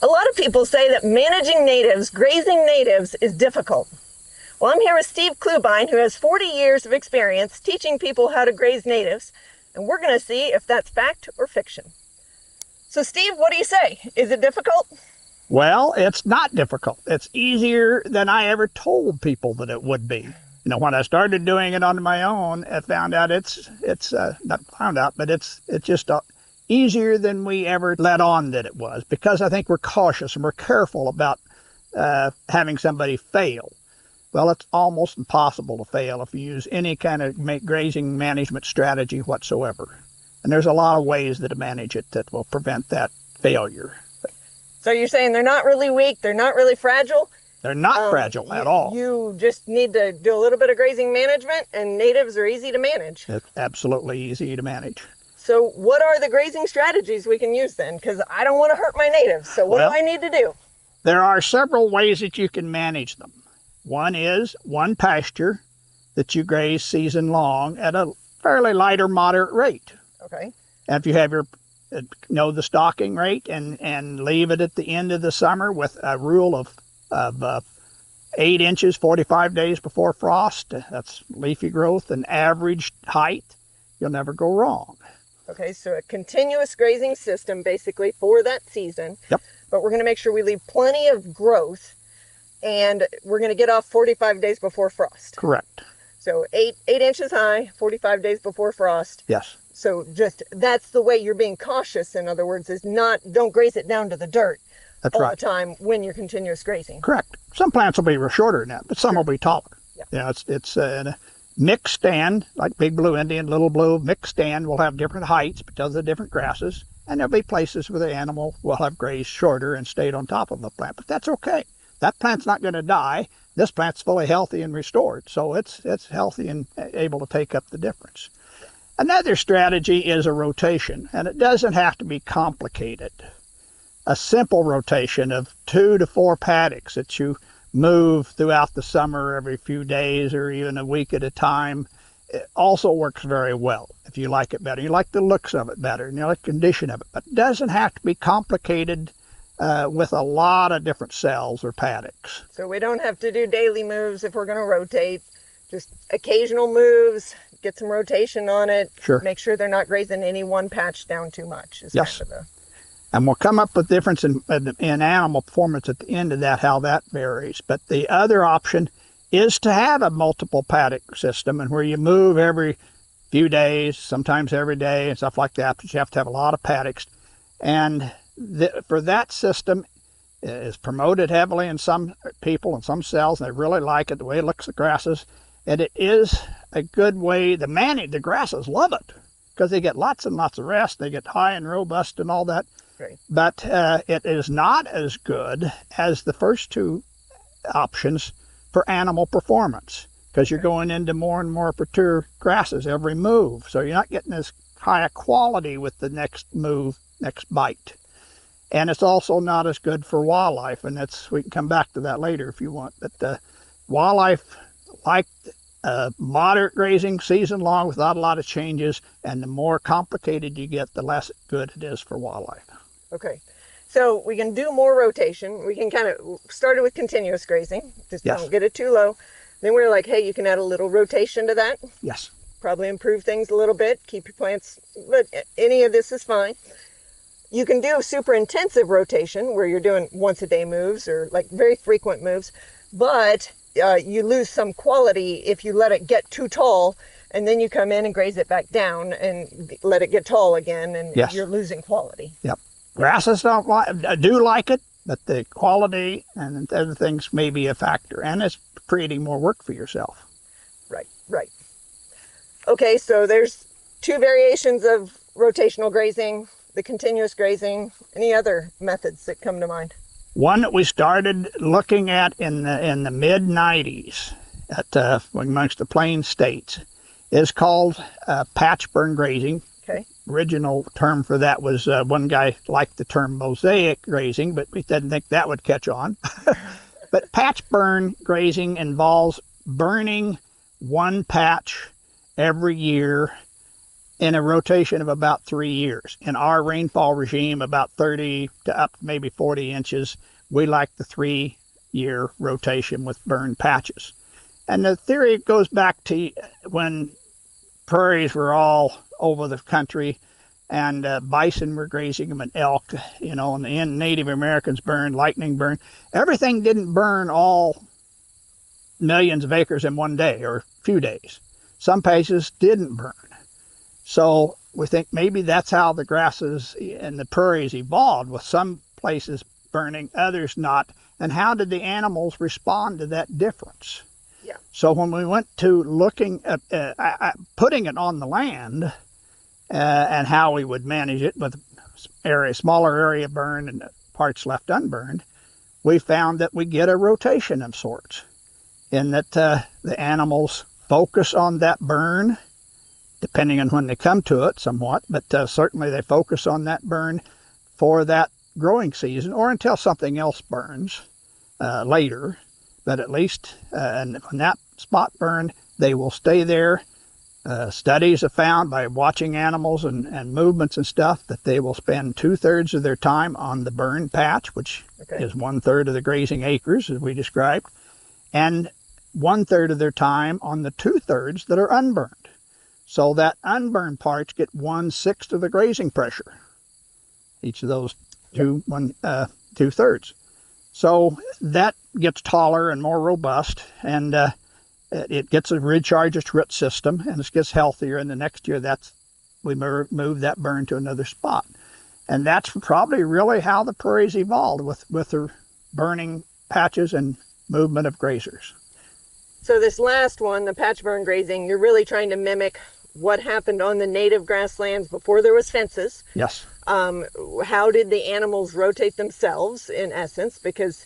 A lot of people say that managing natives, grazing natives, is difficult. Well, I'm here with Steve Clubine, who has 40 years of experience teaching people how to graze natives, and we're going to see if that's fact or fiction. So, Steve, what do you say? Is it difficult? Well, it's not difficult. It's easier than I ever told people that it would be. You know, when I started doing it on my own, I found out it's just easier than we ever let on that it was, because I think we're cautious and we're careful about having somebody fail. Well, it's almost impossible to fail if you use any kind of grazing management strategy whatsoever. And there's a lot of ways to manage it that will prevent that failure. So you're saying they're not really weak, they're not really fragile? They're not fragile at all. You just need to do a little bit of grazing management, and natives are easy to manage. It's absolutely easy to manage. So what are the grazing strategies we can use then? Because I don't want to hurt my natives, so what do I need to do? There are several ways that you can manage them. One is one pasture that you graze season long at a fairly light or moderate rate. Okay. And if you have your the stocking rate and leave it at the end of the summer with a rule of 8 inches 45 days before frost, that's leafy growth and average height, you'll never go wrong. Okay, so a continuous grazing system basically for that season. Yep. But we're going to make sure we leave plenty of growth, and we're going to get off 45 days before frost. Correct. So 8 inches high, 45 days before frost. Yes. So just that's the way you're being cautious, in other words, is don't graze it down to the dirt. That's all right. the time when you're continuous grazing. Correct. Some plants will be shorter than that, but some will be taller. Yeah. You know, it's a mixed stand, like Big Blue Indian, Little Blue, mixed stand will have different heights because of the different grasses, and there'll be places where the animal will have grazed shorter and stayed on top of the plant, but that's okay. That plant's not going to die. This plant's fully healthy and restored, so it's healthy and able to take up the difference. Another strategy is a rotation, and it doesn't have to be complicated. A simple rotation of 2 to 4 paddocks that you move throughout the summer every few days or even a week at a time, it also works very well if you like it better. You like the looks of it better and you like the condition of it, but it doesn't have to be complicated with a lot of different cells or paddocks. So we don't have to do daily moves if we're going to rotate, just occasional moves, get some rotation on it. Sure. Make sure they're not grazing any one patch down too much. Yes. And we'll come up with difference in animal performance at the end of that, how that varies. But the other option is to have a multiple paddock system, and where you move every few days, sometimes every day and stuff like that, but you have to have a lot of paddocks. And for that system is promoted heavily in some people and some cells, and they really like it, the way it looks at grasses. And it is a good way to manage. The grasses love it because they get lots and lots of rest. They get high and robust and all that. Right. But it is not as good as the first two options for animal performance, because you're going into more and more mature grasses every move. So you're not getting as high a quality with the next move, next bite. And it's also not as good for wildlife, and we can come back to that later if you want. But wildlife like moderate grazing season long without a lot of changes, and the more complicated you get, the less good it is for wildlife. Okay, so we can do more rotation. We can kind of start it with continuous grazing. Just don't get it too low. Then we're like, hey, you can add a little rotation to that. Yes. Probably improve things a little bit, keep your plants, but any of this is fine. You can do super intensive rotation where you're doing once a day moves or like very frequent moves, but you lose some quality if you let it get too tall and then you come in and graze it back down and let it get tall again, and you're losing quality. Yep. Grasses do like it, but the quality and other things may be a factor, and it's creating more work for yourself. Right. Okay, so there's 2 variations of rotational grazing, the continuous grazing. Any other methods that come to mind? One that we started looking at in the mid-90s amongst the plain states is called Patch Burn Grazing. Okay. Original term for that was one guy liked the term mosaic grazing, but we didn't think that would catch on. But patch burn grazing involves burning one patch every year in a rotation of about 3 years. In our rainfall regime, about 30 to up maybe 40 inches, we like the 3-year rotation with burn patches. And the theory goes back to when prairies were all over the country and bison were grazing them and elk, and the Native Americans burned, lightning burned. Everything didn't burn all millions of acres in one day or a few days. Some places didn't burn. So we think maybe that's how the grasses and the prairies evolved, with some places burning, others not. And how did the animals respond to that difference? Yeah. So when we went to looking at putting it on the land and how we would manage it with smaller area burned and parts left unburned, we found that we get a rotation of sorts, in that the animals focus on that burn, depending on when they come to it somewhat, but certainly they focus on that burn for that growing season or until something else burns later. But at least when that spot burned, they will stay there. Studies have found by watching animals and movements and stuff that they will spend 2/3 of their time on the burn patch, which is 1/3 of the grazing acres, as we described, and 1/3 of their time on the 2/3 that are unburned. So that unburned parts get 1/6 of the grazing pressure, each of those 2/3. So that gets taller and more robust, and it gets a recharged root system, and it gets healthier. And the next year, we move that burn to another spot, and that's probably really how the prairies evolved with the burning patches and movement of grazers. So this last one, the patch burn grazing, you're really trying to mimic what happened on the native grasslands before there was fences. Yes. How did the animals rotate themselves, in essence? Because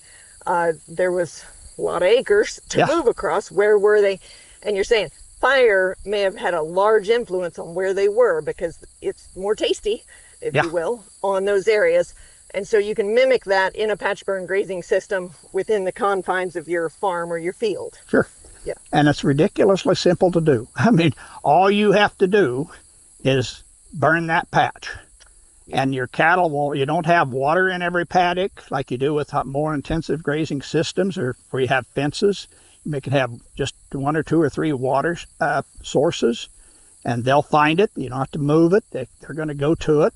there was a lot of acres to move across. Where were they? And you're saying fire may have had a large influence on where they were, because it's more tasty, if you will, on those areas. And so you can mimic that in a patch burn grazing system within the confines of your farm or your field. Sure. Yeah. And it's ridiculously simple to do. I mean, all you have to do is burn that patch. And your cattle you don't have water in every paddock like you do with more intensive grazing systems, or where you have fences. You can have just 1 or 2 or 3 water sources, and they'll find it. You don't have to move it. They're going to go to it.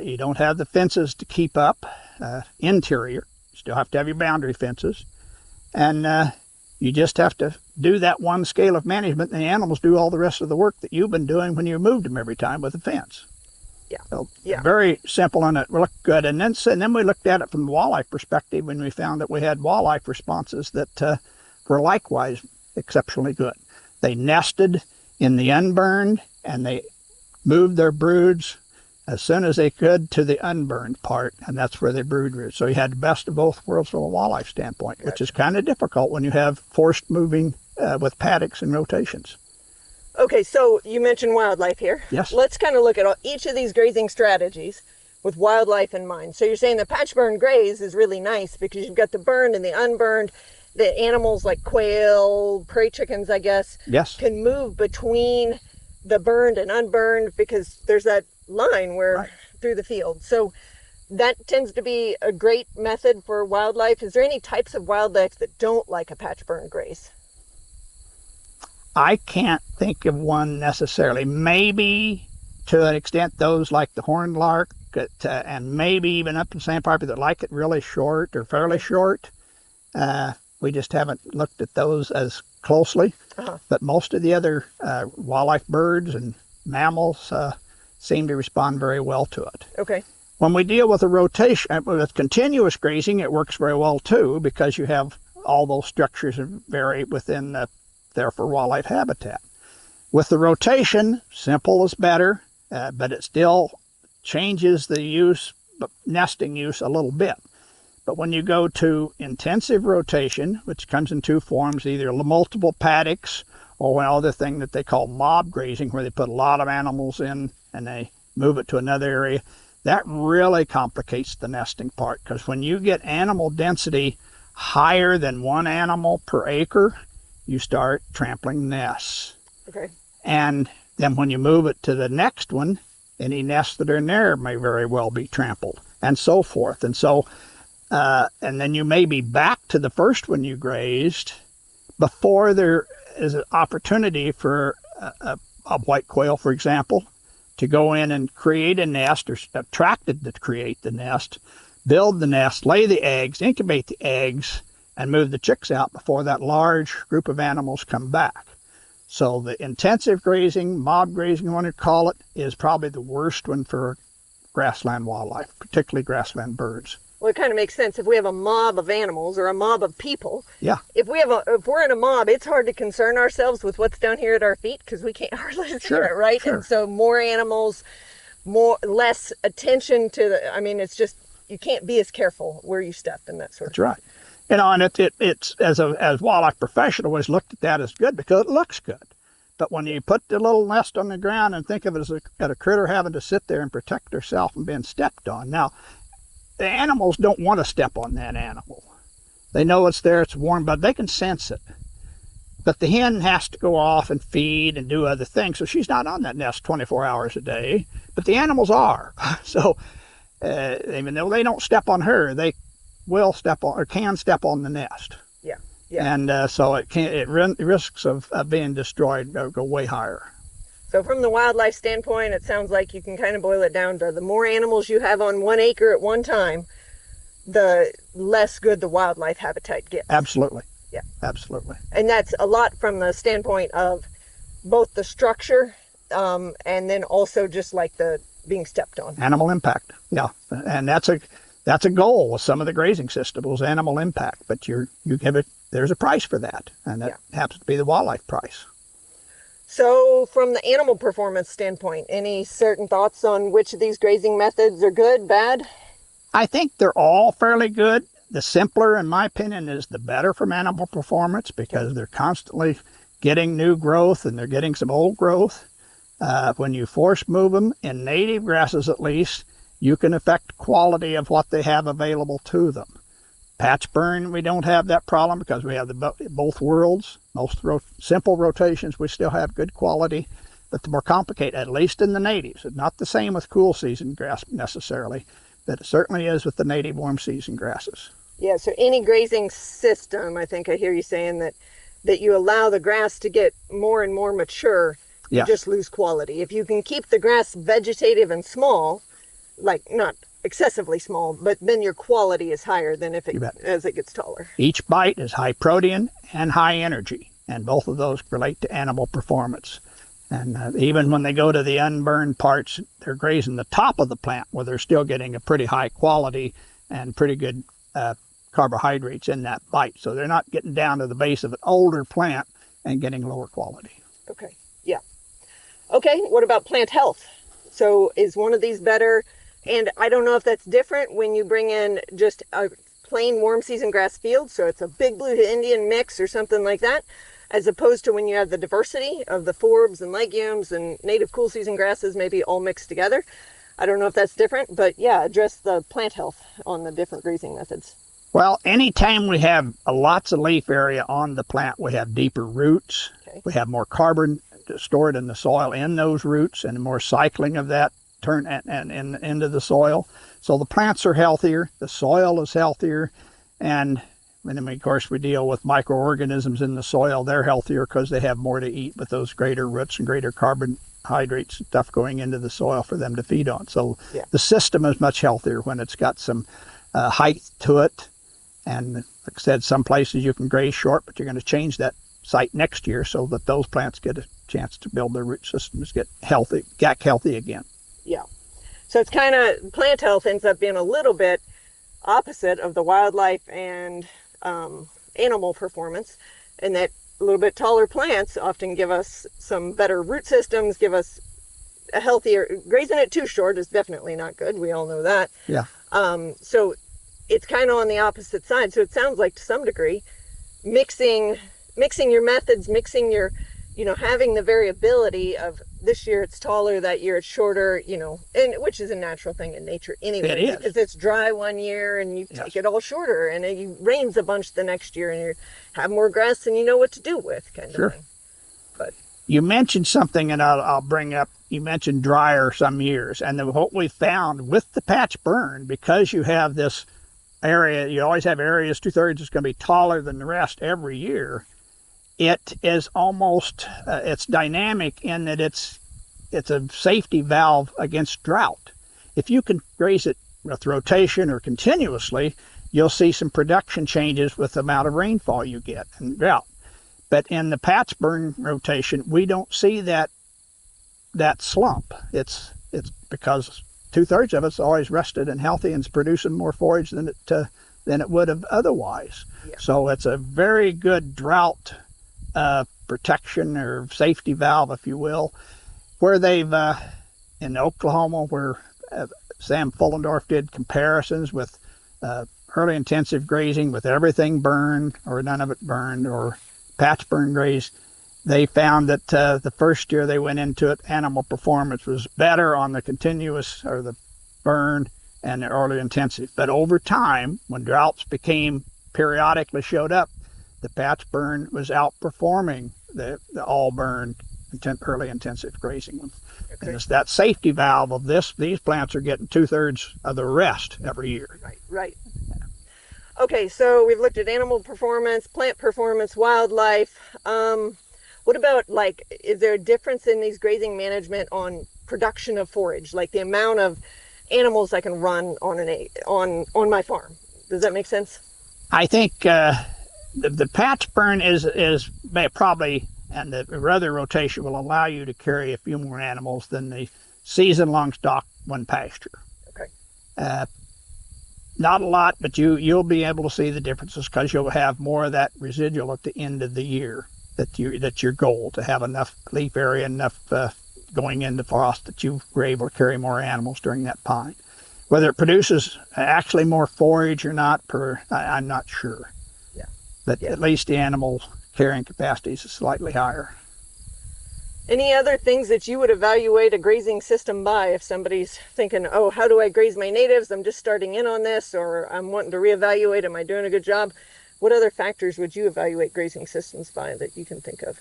You don't have the fences to keep up interior. You still have to have your boundary fences. And you just have to do that one scale of management, and the animals do all the rest of the work that you've been doing when you moved them every time with a fence. Yeah. So very simple, and it looked good. And then we looked at it from the wildlife perspective, when we found that we had wildlife responses that were likewise exceptionally good. They nested in the unburned, and they moved their broods as soon as they could to the unburned part, and that's where they brood. So you had the best of both worlds from a wildlife standpoint, which is kind of difficult when you have forced moving with paddocks and rotations. Okay, so you mentioned wildlife here. Yes. Let's kind of look at each of these grazing strategies with wildlife in mind. So you're saying the patch burn graze is really nice because you've got the burned and the unburned. The animals like quail, prairie chickens, I guess, can move between the burned and unburned because there's that line where through the field. So that tends to be a great method for wildlife. Is there any types of wildlife that don't like a patch burn graze? I can't think of one necessarily. Maybe to an extent those like the horned lark, and maybe even up in sandpiper that like it really short or fairly short. We just haven't looked at those as closely. But most of the other wildlife, birds and mammals, seem to respond very well to it. Okay. When we deal with a rotation, with continuous grazing, it works very well too, because you have all those structures vary within therefore wildlife habitat. With the rotation, simple is better, but it still changes the nesting use a little bit. But when you go to intensive rotation, which comes in 2 forms, either multiple paddocks or one other thing that they call mob grazing, where they put a lot of animals in and they move it to another area, that really complicates the nesting part, because when you get animal density higher than 1 animal per acre, you start trampling nests. Okay. And Then when you move it to the next one, any nests that are in there may very well be trampled, and so forth. And so, and then you may be back to the first one you grazed before there is an opportunity for a white quail, for example, to go in and create a nest, or attracted to create the nest, build the nest, lay the eggs, incubate the eggs, and move the chicks out before that large group of animals come back. So the intensive grazing, mob grazing, you want to call it, is probably the worst one for grassland wildlife, particularly grassland birds. Well, it kind of makes sense if we have a mob of animals or a mob of people. Yeah. If we're in a mob, it's hard to concern ourselves with what's down here at our feet because we can't hardly see it, right? Sure. And so more animals, less attention to the. I mean, it's just you can't be as careful where you step and that sort of. That's right. You know, and it's as wildlife professional, always looked at that as good because it looks good. But when you put the little nest on the ground and think of it as a critter having to sit there and protect herself and being stepped on. Now, the animals don't want to step on that animal. They know it's there, it's warm, but they can sense it. But the hen has to go off and feed and do other things, so she's not on that nest 24 hours a day. But the animals are. So even though they don't step on her, they will step on or can step on the nest. Yeah. And so risks of being destroyed go way higher. So from the wildlife standpoint, it sounds like you can kind of boil it down to the more animals you have on 1 acre at one time, the less good the wildlife habitat gets. Absolutely. Yeah. Absolutely. And that's a lot from the standpoint of both the structure and then also just like the being stepped on. Animal impact. Yeah. And that's a goal with some of the grazing systems, animal impact. But you give it, there's a price for that. And that happens to be the wildlife price. So from the animal performance standpoint, any certain thoughts on which of these grazing methods are good, bad? I think they're all fairly good. The simpler, in my opinion, is the better from animal performance because they're constantly getting new growth and they're getting some old growth. When you force move them, in native grasses at least, you can affect quality of what they have available to them. Patch burn, we don't have that problem because we have both worlds. Most simple rotations, we still have good quality, but the more complicated, at least in the natives, it's not the same with cool season grass necessarily, but it certainly is with the native warm season grasses. Yeah, so any grazing system, I think I hear you saying that you allow the grass to get more and more mature, you just lose quality. If you can keep the grass vegetative and small, like not excessively small, but then your quality is higher than as it gets taller. Each bite is high protein and high energy, and both of those relate to animal performance. And even when they go to the unburned parts, they're grazing the top of the plant where they're still getting a pretty high quality and pretty good carbohydrates in that bite. So they're not getting down to the base of an older plant and getting lower quality. Okay, yeah. Okay, what about plant health? So is one of these better? And I don't know if that's different when you bring in just a plain warm season grass field, so it's a big blue to Indian mix or something like that, as opposed to when you have the diversity of the forbs and legumes and native cool season grasses maybe all mixed together. I don't know if that's different, but yeah, address the plant health on the different grazing methods. Well, anytime we have lots of leaf area on the plant, we have deeper roots. Okay. We have more carbon stored in the soil in those roots and more cycling of that turn and into the soil. So the plants are healthier, the soil is healthier, and then of course we deal with microorganisms in the soil. They're healthier because they have more to eat with those greater roots and greater carbohydrates and stuff going into the soil for them to feed on. So the system is much healthier when it's got some height to it. And like I said, some places you can graze short, but you're going to change that site next year so that those plants get a chance to build their root systems, get healthy again. Yeah. So it's kind of, plant health ends up being a little bit opposite of the wildlife and animal performance, and that a little bit taller plants often give us some better root systems, give us a healthier, grazing it too short is definitely not good. We all know that. Yeah. So it's kind of on the opposite side. So it sounds like to some degree, mixing your methods, mixing your, having the variability of this year it's taller, that year it's shorter, and which is a natural thing in nature anyway. It is. Because it's dry one year and you take it all shorter, and it rains a bunch the next year and you have more grass than you know what to do with, kind of thing. But You mentioned something, and I'll bring up, you mentioned drier some years. And what we found with the patch burn, because you have this area, you always have areas, 2/3 is going to be taller than the rest every year. It is almost, it's dynamic in that it's a safety valve against drought. If you can graze it with rotation or continuously, you'll see some production changes with the amount of rainfall you get and drought. But in the patch burn rotation, we don't see that slump. It's because 2/3 of it's always rested and healthy and it's producing more forage than it would have otherwise. Yeah. So it's a very good drought protection or safety valve, if you will. Where they've in Oklahoma, where Sam Fullendorf did comparisons with early intensive grazing with everything burned or none of it burned, or patch burn graze, they found that the first year they went into it, animal performance was better on the continuous or the burn and the early intensive. But over time, when droughts became periodically showed up, the patch burn was outperforming the all burn early intensive grazing. Okay. And it's that safety valve of this. These plants are getting 2/3 of the rest every year. Right. Okay, so we've looked at animal performance, plant performance, wildlife. What about, like, is there a difference in these grazing management on production of forage, like the amount of animals I can run on my farm? Does that make sense? I think the patch burn is probably, and the other rotation will allow you to carry a few more animals than the season-long stock one pasture. Okay. Not a lot, but you'll be able to see the differences because you'll have more of that residual at the end of the year. That's your goal, to have enough leaf area, enough going into frost that you were able to carry more animals during that time. Whether it produces actually more forage or not, I'm not sure. Yeah. But at least the animal carrying capacity is slightly higher. Any other things that you would evaluate a grazing system by if somebody's thinking, oh, how do I graze my natives? I'm just starting in on this, or I'm wanting to reevaluate, am I doing a good job? What other factors would you evaluate grazing systems by that you can think of?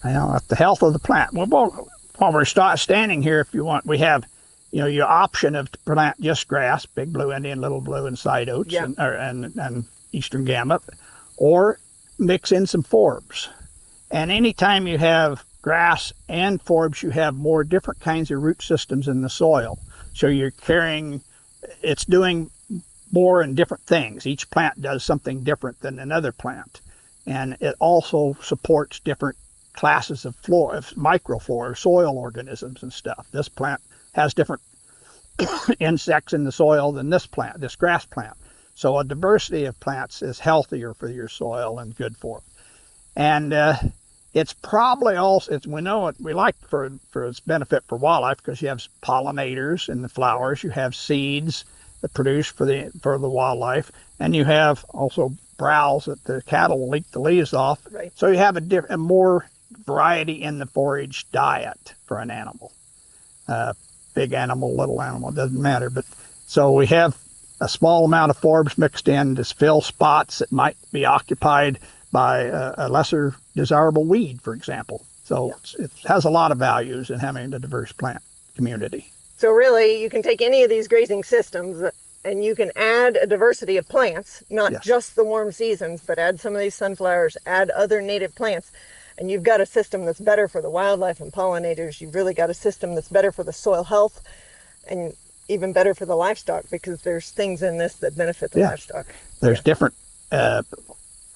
Well, the health of the plant. Well, while we're standing here, if you want, we have, your option of to plant just grass, big blue Indian, little blue, and side oats, yeah, and eastern gamut, or mix in some forbs. And anytime you have grass and forbs, you have more different kinds of root systems in the soil. So you're carrying, it's doing more and different things. Each plant does something different than another plant. And it also supports different classes of microflora, soil organisms and stuff. This plant has different insects in the soil than this grass plant. So a diversity of plants is healthier for your soil and good for it. And it's probably also, we know it, we like for its benefit for wildlife because you have pollinators in the flowers, you have seeds that produce for the wildlife, and you have also browse that the cattle will eat the leaves off. Right. So you have a more variety in the forage diet for an animal. Big animal, little animal, doesn't matter. But so we have a small amount of forbs mixed in to fill spots that might be occupied by a lesser desirable weed, for example. So yeah, it has a lot of values in having a diverse plant community. So really, you can take any of these grazing systems and you can add a diversity of plants, not yes, just the warm seasons, but add some of these sunflowers, add other native plants, and you've got a system that's better for the wildlife and pollinators. You've really got a system that's better for the soil health and even better for the livestock, because there's things in this that benefit the livestock. There's different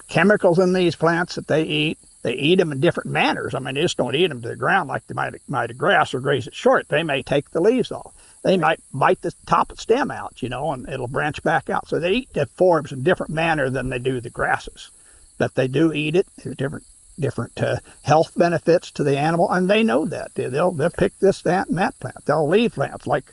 chemicals in these plants that they eat. They eat them in different manners. I mean, they just don't eat them to the ground like they might a grass or graze it short. They may take the leaves off. They might bite the top of the stem out, and it'll branch back out. So they eat the forbs in different manner than they do the grasses. But they do eat it. There's different health benefits to the animal, and they know that. They'll pick this, that, and that plant. They'll leave plants like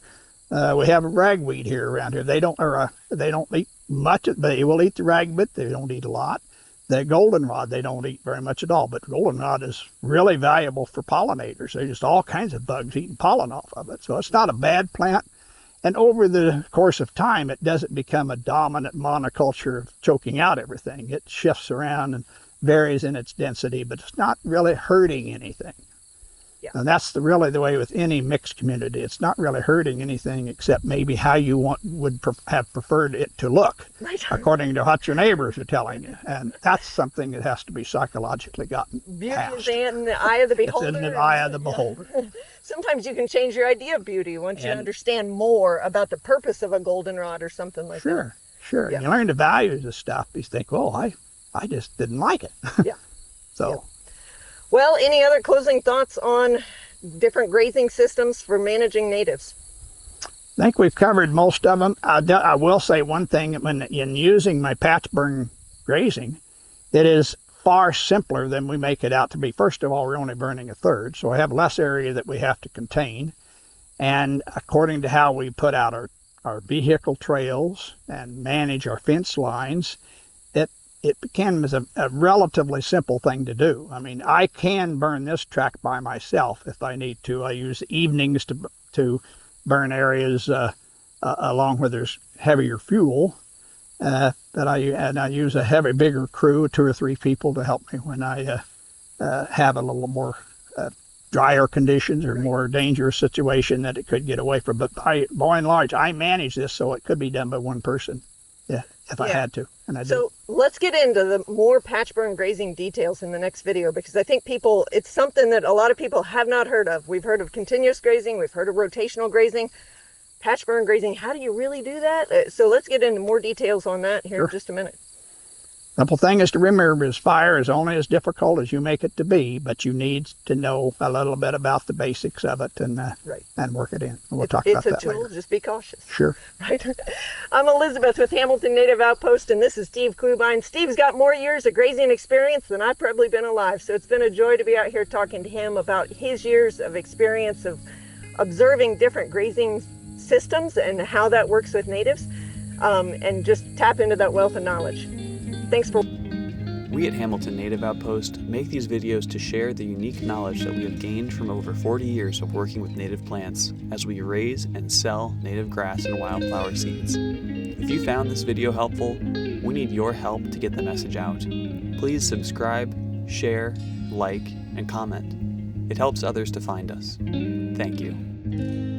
we have a ragweed here around here. They don't eat much. They will eat the ragweed. They don't eat a lot. The goldenrod, they don't eat very much at all, but goldenrod is really valuable for pollinators. There's just all kinds of bugs eating pollen off of it. So it's not a bad plant. And over the course of time, it doesn't become a dominant monoculture of choking out everything. It shifts around, and varies in its density, but it's not really hurting anything. Yeah. And that's really the way with any mixed community. It's not really hurting anything except maybe how you would have preferred it to look, Right. according to what your neighbors are telling you. And that's something that has to be psychologically gotten Beauty past. is in the eye of the beholder. It's in the eye of the beholder. Yeah. Sometimes you can change your idea of beauty once you understand more about the purpose of a goldenrod or something like that. Sure. Yeah. You learn the values of stuff. You think, well, I just didn't like it. Yeah. So. Yeah. Well, any other closing thoughts on different grazing systems for managing natives? I think we've covered most of them. I will say one thing, when in using my patch burn grazing, it is far simpler than we make it out to be. First of all, we're only burning a third, so I have less area that we have to contain. And according to how we put out our vehicle trails and manage our fence lines, it becomes a relatively simple thing to do. I mean, I can burn this tract by myself if I need to. I use evenings to burn areas along where there's heavier fuel. I use a bigger crew, 2 or 3 people, to help me when I have a little more drier conditions or more dangerous situation that it could get away from. But by and large, I manage this so it could be done by one person. Yeah, if I had to, and I do. So let's get into the more patch burn grazing details in the next video, because I think it's something that a lot of people have not heard of. We've heard of continuous grazing, we've heard of rotational grazing, patch burn grazing. How do you really do that? So let's get into more details on that here in just a minute. Simple thing is to remember is fire is only as difficult as you make it to be, but you need to know a little bit about the basics of it and work it in. We'll talk about that later. It's a tool, just be cautious. Sure. Right? I'm Elizabeth with Hamilton Native Outpost, and this is Steve Clubine. Steve's got more years of grazing experience than I've probably been alive, so it's been a joy to be out here talking to him about his years of experience of observing different grazing systems and how that works with natives, and just tap into that wealth of knowledge. Thanks for... We at Hamilton Native Outpost make these videos to share the unique knowledge that we have gained from over 40 years of working with native plants as we raise and sell native grass and wildflower seeds. If you found this video helpful, we need your help to get the message out. Please subscribe, share, like, and comment. It helps others to find us. Thank you.